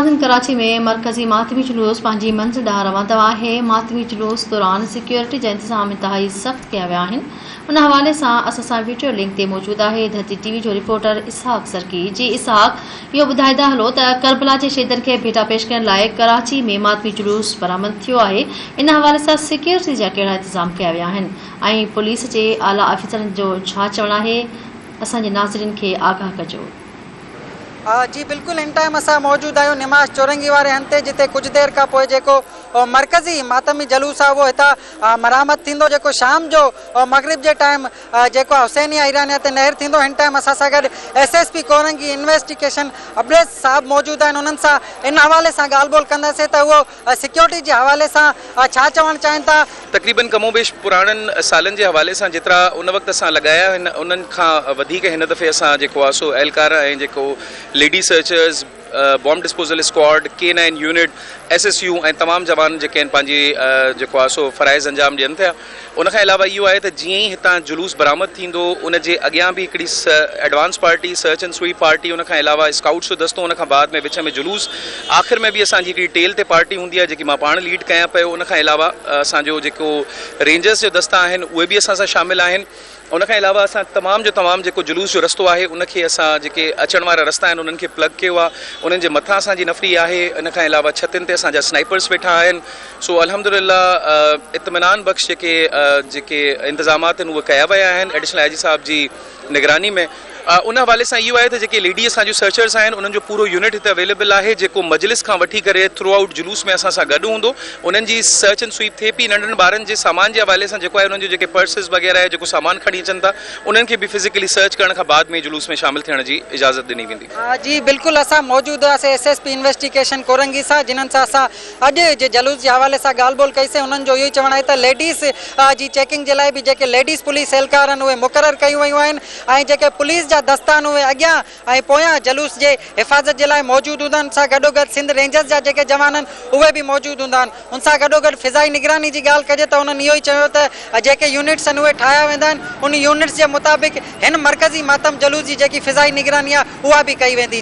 नाज़रीन, कराची में मरकज़ी मातमी जुलूस पंहिंजी मंज़िल ॾांहुं रवंदो आहे। मातमी जुलूस दौरान सिक्योरिटी जा इंतज़ाम इंतहाई सख़्त कया विया आहिनि। उन हवाले सां असां सां वीडियो लिंक ते मौजूदु आहे धरती टीवी जो रिपोर्टर इसहाक सरकी। जी इसहाक, इहो ॿुधाईंदा हलो त करबला जे शहीदनि खे भेटा पेश करण लाइ कराची में मातमी जुलूस बरामद थियो आहे। इन हवाले सां सिक्योरिटी जा कहिड़ा इंतज़ाम कया विया आहिनि ऐं पुलिस जे आला अफ़सरनि जो छा चवणु आहे, असांजे नाज़रीन खे आगाह कजो। जी बिल्कुल, इन टाइम असां मौजूद आहियूं निमाज़ चौरंगी वारे हंधि, जिते कुछ देर खां पोइ जेको मरकज़ी मातमी जलूस आहे उहो हितां मरामत थींदो, जेको शाम जो मगरिब जे टाइम जेको हुसैनिया ईरानिया ते नहर थींदो। हिन टाइम असां सां गॾु SSP कोरंगी इन्वेस्टिगेशन अब्रेज़ साहब मौजूद आहिनि। उन्हनि सां इन हवाले सां ॻाल्हि ॿोल कंदासीं त उहो सिक्योरिटी जे हवाले सां छा चवणु चाहिनि था। तक़रीबन कमोबेश पुराणनि सालनि जे हवाले सां जेतिरा उन वक़्तु असां लॻाया आहिनि, उन्हनि खां वधीक हिन दफ़े असां जेको आहे सो एहलकार ऐं जेको lady searchers, bomb disposal squad, K9 unit, SSU ऐं तमामु जवान जेके आहिनि पंहिंजी जेको आहे सो फ़राइज़ अंजाम ॾियनि था। उनखां अलावा इहो आहे त जीअं ई हितां जुलूस बरामद थींदो, उन जे अॻियां बि हिकिड़ी advance party, search and sweep party, उनखां अलावा स्काउट्स जो दस्तो, उनखां बाद में विच में जुलूस, आख़िर में बि असांजी हिकिड़ी टेल ते पार्टी हूंदी आहे जेकी मां पाण लीड कयां पियो। उनखां अलावा असांजो जेको रेंजर्स जो दस्ता आहिनि उहे बि असां सां शामिलु आहिनि। उनखां अलावा असां तमामु जो तमामु जेको जुलूस जो रस्तो आहे उनखे असां जेके अचण वारा रस्ता आहिनि उन्हनि खे प्लग कयो आहे। उन्हनि जे मथां असांजी नफ़री आहे। इनखां अलावा छतियुनि ते असांजा स्नाइपर्स वेठा आहिनि। सो अल्हम्दुलिल्लाह इत्मिनान बख़्श जेके इंतज़ामात आहिनि उहे कया विया आहिनि एडिशनल IG साहब जी निगरानी में। उन हवाले सां इहो आहे त जेके लेडी असांजो सर्चर्स आहिनि उन्हनि जो पूरो यूनिट हिते अवेलेबल आहे, जेको मजलिस खां वठी करे थ्रू आउट जुलूस में असां सां गॾु हूंदो। उन्हनि जी सर्च एंड स्वीप थिए पई। नंढनि ॿारनि जे सामान जे हवाले सां जेको आहे उन्हनि जो जेके पर्सिस वग़ैरह आहे, जेको सामान खणी अचनि था, उन्हनि खे बि फिज़िकली सर्च करण खां बाद में जुलूस में शामिल थियण जी इजाज़त ॾिनी वेंदी। जी बिल्कुलु, असां मौजूदु हुआसीं SSP इन्वेस्टिगेशन कोरंगी सां, जिन्हनि सां असां अॼु जे जलूस जे हवाले सां ॻाल्हि ॿोल कईसीं। उन्हनि जो इहो ई चवणु आहे त लेडीज़ जी चेकिंग जे लाइ बि जेके लेडीज़ पुलिस एहलकार आहिनि उहे मुक़ररु कयूं वयूं आहिनि ऐं जेके पुलिस जा दस्ता आहिनि उहे अॻियां ऐं पोयां जलूस जे हिफ़ाज़त जे लाइ मौजूदु हूंदा आहिनि। उन सां गॾोगॾु सिंध रेंजर्स जा जेके जवान आहिनि उहे बि मौजूदु हूंदा आहिनि। उन सां गॾोगॾु फ़िज़ाई निगरानी जी ॻाल्हि कजे त उन्हनि इहो ई चयो त जेके यूनिट्स आहिनि उहे ठाहिया वेंदा आहिनि। उन यूनिट्स जे मुताबिक़ हिन मरकज़ी मातम जलूस जी जेकी फ़िज़ाई निगरानी आहे उहा बि कई वेंदी।